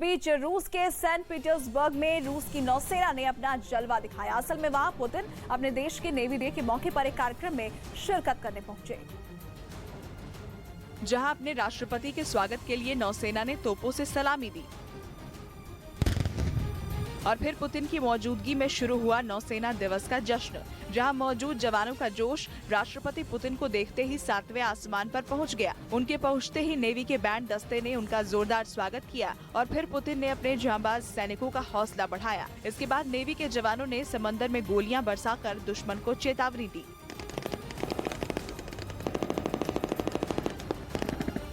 बीच रूस के Saint Petersburg में रूस की नौसेना ने अपना जलवा दिखाया। असल में वहां पुतिन अपने देश के नेवी डे के मौके पर एक कार्यक्रम में शिरकत करने पहुंचे, जहां अपने राष्ट्रपति के स्वागत के लिए नौसेना ने तोपों से सलामी दी और फिर पुतिन की मौजूदगी में शुरू हुआ नौसेना दिवस का जश्न, जहां मौजूद जवानों का जोश राष्ट्रपति पुतिन को देखते ही 7वें आसमान पर पहुंच गया। उनके पहुंचते ही नेवी के बैंड दस्ते ने उनका जोरदार स्वागत किया और फिर पुतिन ने अपने जांबाज सैनिकों का हौसला बढ़ाया। इसके बाद नेवी के जवानों ने समंदर में गोलियां बरसाकर दुश्मन को चेतावनी दी।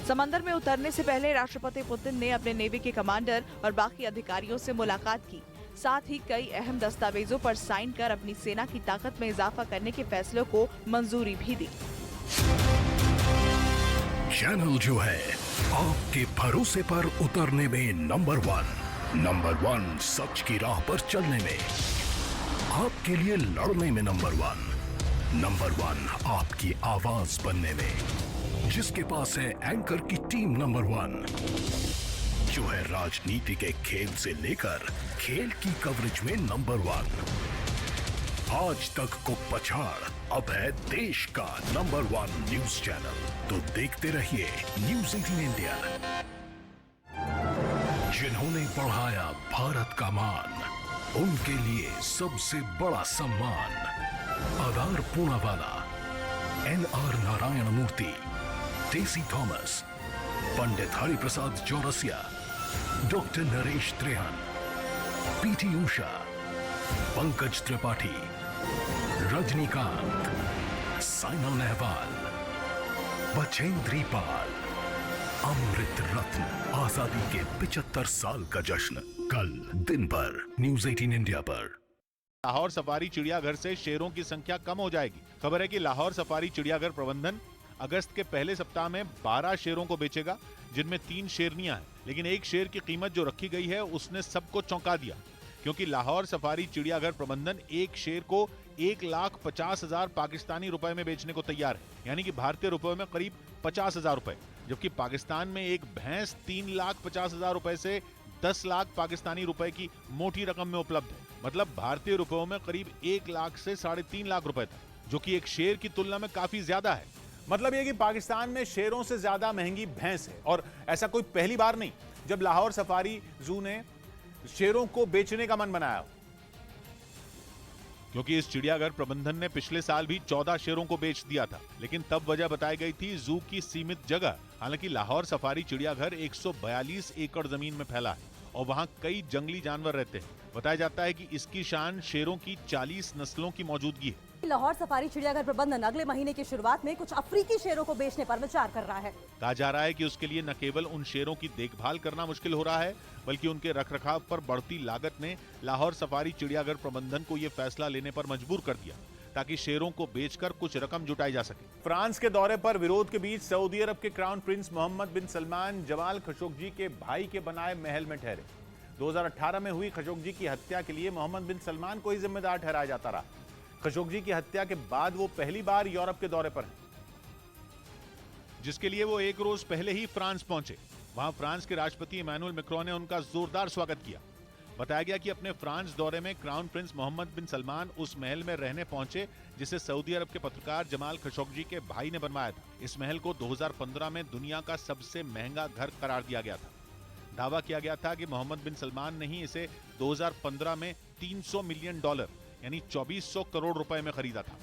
समंदर में उतरने से पहले राष्ट्रपति पुतिन ने अपने नेवी के कमांडर और बाकी अधिकारियों से मुलाकात की। साथ ही कई अहम दस्तावेजों पर साइन कर अपनी सेना की ताकत में इजाफा करने के फैसलों को मंजूरी भी दी। चैनल जो है आपके भरोसे पर उतरने में नंबर वन सच की राह पर चलने में, आपके लिए लड़ने में नंबर वन आपकी आवाज बनने में, जिसके पास है एंकर की टीम नंबर 1, जो है राजनीति के खेल से लेकर खेल की कवरेज में नंबर 1, आज तक को पछाड़ अब है देश का नंबर 1 न्यूज चैनल। तो देखते रहिए न्यूज 18 इंडिया, जिन्होंने बढ़ाया भारत का मान, उनके लिए सबसे बड़ा सम्मान। आधार पूनावाला, NR नारायण मूर्ति, टेसी थॉमस, पंडित हरिप्रसाद चौरसिया, डॉक्टर नरेश त्रेहन, PT उषा, पंकज त्रिपाठी, रजनीकांत, साइना नेहवाल, बछेंद्री पाल, अमृत रत्न। आजादी के 75 साल का जश्न कल दिन भर न्यूज 18 इंडिया पर। लाहौर सफारी चिड़ियाघर से शेरों की संख्या कम हो जाएगी। खबर है कि लाहौर सफारी चिड़ियाघर प्रबंधन अगस्त के पहले सप्ताह में 12 शेरों को बेचेगा, जिनमें 3 शेरनियां हैं। लेकिन एक शेर की कीमत जो रखी गई है उसने सबको चौंका दिया, क्योंकि लाहौर सफारी चिड़ियाघर प्रबंधन एक शेर को 1,50,000 पाकिस्तानी रुपए में बेचने को तैयार है, यानी कि भारतीय रुपए में करीब 50,000 रुपए। जबकि पाकिस्तान में एक भैंस 3,50,000 रुपए से 10 लाख पाकिस्तानी रुपए की मोटी रकम में उपलब्ध है। मतलब भारतीय रुपयों में करीब 1 लाख से 3.5 लाख रुपए था, जो कि एक शेर की तुलना में काफी ज्यादा है। मतलब यह कि पाकिस्तान में शेरों से ज्यादा महंगी भैंस है, और ऐसा कोई पहली बार नहीं जब लाहौर सफारी जू ने शेरों को बेचने का मन बनाया, क्योंकि इस चिड़ियाघर प्रबंधन ने पिछले साल भी 14 शेरों को बेच दिया था। लेकिन तब वजह बताई गई थी जू की सीमित जगह। हालांकि लाहौर सफारी चिड़ियाघर 142 एकड़ जमीन में फैला है और वहां कई जंगली जानवर रहते हैं। बताया जाता है कि इसकी शान शेरों की 40 नस्लों की मौजूदगी है। लाहौर सफारी चिड़ियाघर प्रबंधन अगले महीने की शुरुआत में कुछ अफ्रीकी शेरों को बेचने पर विचार कर रहा है। कहा जा रहा है कि उसके लिए न केवल उन शेरों की देखभाल करना मुश्किल हो रहा है, बल्कि उनके रखरखाव पर बढ़ती लागत ने लाहौर सफारी चिड़ियाघर प्रबंधन को यह फैसला लेने पर मजबूर कर दिया, ताकि शेरों को बेचकर कुछ रकम जुटाई जा सके। फ्रांस के दौरे पर विरोध के बीच सऊदी अरब के क्राउन प्रिंस मोहम्मद बिन सलमान जमाल खशोगी के भाई के बनाए महल में ठहरे। 2018 में हुई खशोगी की हत्या के लिए मोहम्मद बिन सलमान को ही जिम्मेदार ठहराया जाता रहा। खशोगी की हत्या के बाद वो पहली बार यूरोप के दौरे पर हैं, जिसके लिए वो एक रोज पहले ही फ्रांस पहुंचे। वहां फ्रांस के राष्ट्रपति इमैनुअल मैक्रों ने उनका जोरदार स्वागत किया। बताया गया कि अपने फ्रांस दौरे में क्राउन प्रिंस मोहम्मद बिन सलमान उस महल में रहने पहुंचे जिसे सऊदी अरब के पत्रकार जमाल खशोगी के भाई ने बनवाया था। इस महल को 2015 में दुनिया का सबसे महंगा घर करार दिया गया था। दावा किया गया था कि मोहम्मद बिन सलमान ने ही इसे 2015 में $300 मिलियन यानी 2400 करोड़ रुपए में खरीदा था।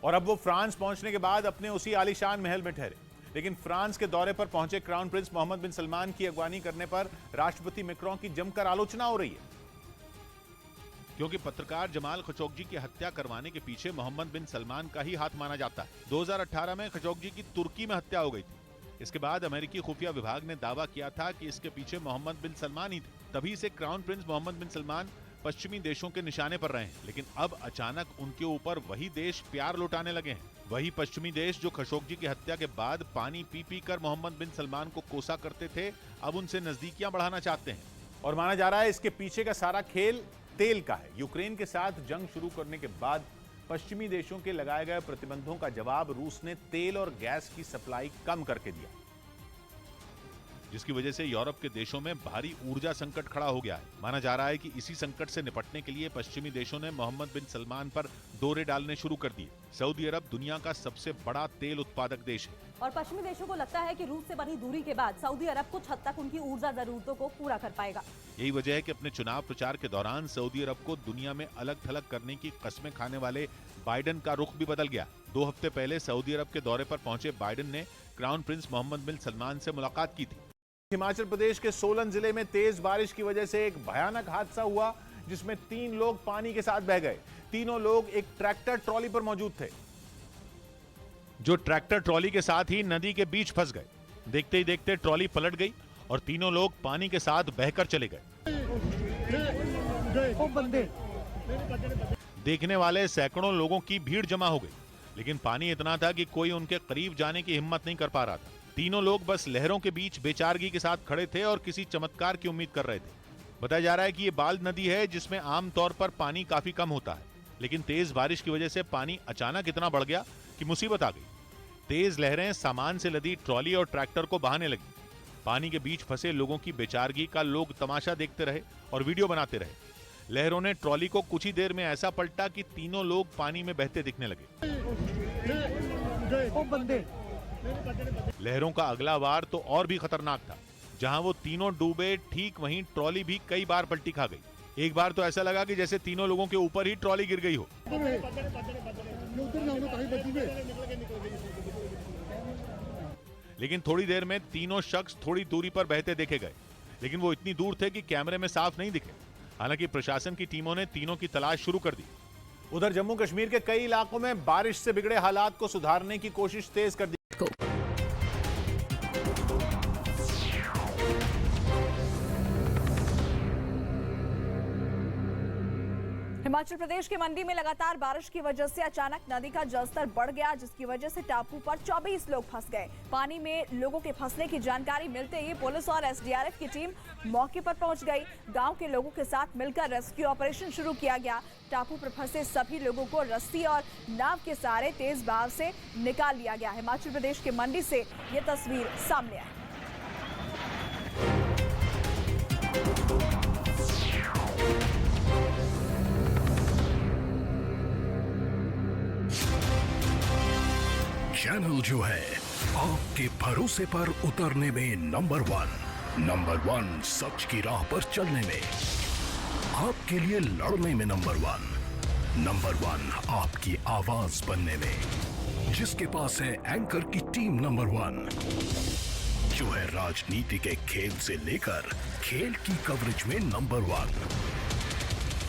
और अब वो फ्रांस पहुंचने के बाद अपने उसी आलीशान महल में ठहरे। लेकिन फ्रांस के दौरे पर पहुंचे क्राउन प्रिंस मोहम्मद बिन सलमान की अगवानी करने पर राष्ट्रपति मैक्रों की जमकर आलोचना हो रही है, क्योंकि पत्रकार जमाल खशोगी की हत्या करवाने के पीछे मोहम्मद बिन सलमान का ही हाथ माना जाता है। 2018 में खशोगी की तुर्की में हत्या हो गई थी। इसके बाद अमेरिकी खुफिया विभाग ने दावा किया था कि इसके पीछे मोहम्मद बिन सलमान ही थे। तभी से क्राउन प्रिंस मोहम्मद बिन सलमान पश्चिमी देशों के निशाने पर रहे हैं। लेकिन अब अचानक उनके ऊपर वही देश प्यार लौटाने लगे हैं। वही पश्चिमी देश जो खशोगी की हत्या के बाद पानी पी पी कर मोहम्मद बिन सलमान को कोसा करते थे, अब उनसे नजदीकियां बढ़ाना चाहते हैं। और माना जा रहा है इसके पीछे का सारा खेल तेल का है। यूक्रेन के साथ जंग शुरू करने के बाद पश्चिमी देशों के लगाए गए प्रतिबंधों का जवाब रूस ने तेल और गैस की सप्लाई कम करके दिया। जिसकी वजह से यूरोप के देशों में भारी ऊर्जा संकट खड़ा हो गया है। माना जा रहा है कि इसी संकट से निपटने के लिए पश्चिमी देशों ने मोहम्मद बिन सलमान पर दौरे डालने शुरू कर दिए। सऊदी अरब दुनिया का सबसे बड़ा तेल उत्पादक देश है और पश्चिमी देशों को लगता है कि रूस से बनी दूरी के बाद सऊदी अरब कुछ हद तक उनकी ऊर्जा जरूरतों को पूरा कर पाएगा। यही वजह है कि अपने चुनाव प्रचार के दौरान सऊदी अरब को दुनिया में अलग थलग करने की कस्में खाने वाले बाइडेन का रुख भी बदल गया। 2 हफ्ते पहले सऊदी अरब के दौरे पर पहुंचे बाइडेन ने क्राउन प्रिंस मोहम्मद बिन सलमान से मुलाकात की थी। हिमाचल प्रदेश के सोलन जिले में तेज बारिश की वजह से एक भयानक हादसा हुआ जिसमें 3 लोग पानी के साथ बह गए। तीनों लोग एक ट्रैक्टर ट्रॉली पर मौजूद थे जो ट्रैक्टर ट्रॉली के साथ ही नदी के बीच फंस गए। देखते ही देखते ट्रॉली पलट गई और तीनों लोग पानी के साथ बहकर चले गए। देखने वाले सैकड़ों लोगों की भीड़ जमा हो गई, लेकिन पानी इतना था कि कोई उनके करीब जाने की हिम्मत नहीं कर पा रहा था। तीनों लोग बस लहरों के बीच बेचारगी के साथ खड़े थे और किसी चमत्कार की उम्मीद कर रहे थे। बताया जा रहा है कि ये बाल्द नदी है जिसमें आमतौर पर पानी काफी कम होता है, लेकिन तेज बारिश की वजह से पानी अचानक इतना बढ़ गया कि मुसीबत आ गई। तेज लहरें सामान से लदी ट्रॉली और ट्रैक्टर को बहाने लगी। पानी के बीच फंसे लोगों की बेचारगी का लोग तमाशा देखते रहे और वीडियो बनाते रहे। लहरों ने ट्रॉली को कुछ ही देर में ऐसा पलटा कि तीनों लोग पानी में बहते दिखने लगे। लहरों का अगला वार तो और भी खतरनाक था। जहां वो तीनों डूबे, ठीक वहीं ट्रॉली भी कई बार पलटी खा गई। एक बार तो ऐसा लगा कि जैसे तीनों लोगों के ऊपर ही ट्रॉली गिर गई हो। लेकिन थोड़ी देर में तीनों शख्स थोड़ी दूरी पर बहते देखे गए, लेकिन वो इतनी दूर थे कि कैमरे में साफ नहीं दिखे। हालांकि प्रशासन की टीमों ने तीनों की तलाश शुरू कर दी। उधर जम्मू कश्मीर के कई इलाकों में बारिश से बिगड़े हालात को सुधारने की कोशिश तेज कर दी। हिमाचल प्रदेश के मंडी में लगातार बारिश की वजह से अचानक नदी का जलस्तर बढ़ गया, जिसकी वजह से टापू पर 24 लोग फंस गए। पानी में लोगों के फंसने की जानकारी मिलते ही पुलिस और एसडीआरएफ की टीम मौके पर पहुंच गई। गांव के लोगों के साथ मिलकर रेस्क्यू ऑपरेशन शुरू किया गया। टापू पर फंसे सभी लोगों को रस्सी और नाव के सहारे तेज बहाव से निकाल लिया गया। हिमाचल प्रदेश के मंडी से ये तस्वीर सामने आई। चैनल जो है आपके भरोसे पर उतरने में नंबर 1 सच की राह पर चलने में, आपके लिए लड़ने में नंबर 1 आपकी आवाज बनने में, जिसके पास है एंकर की टीम नंबर 1, जो है राजनीति के खेल से लेकर खेल की कवरेज में नंबर 1,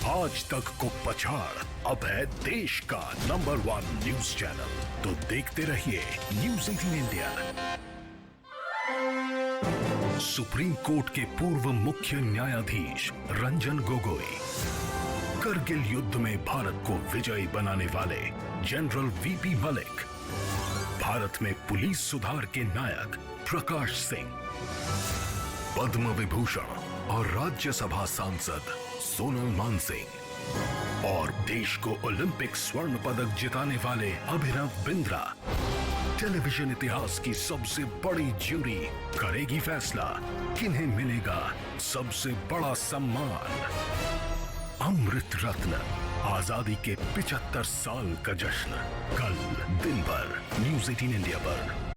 आज तक को पछाड़ अब है देश का नंबर 1 न्यूज चैनल। तो देखते रहिए न्यूज़ 18 इंडिया। सुप्रीम कोर्ट के पूर्व मुख्य न्यायाधीश रंजन गोगोई, करगिल युद्ध में भारत को विजयी बनाने वाले जनरल वीपी मलिक, भारत में पुलिस सुधार के नायक प्रकाश सिंह, पद्म विभूषण और राज्यसभा सांसद सोनल मानसिंह और देश को ओलंपिक स्वर्ण पदक जिताने वाले अभिनव बिंद्रा। टेलीविजन इतिहास की सबसे बड़ी ज्यूरी करेगी फैसला, किन्हें मिलेगा सबसे बड़ा सम्मान। अमृत रत्न, आजादी के 75 साल का जश्न, कल दिन भर न्यूज़ 18 इंडिया पर।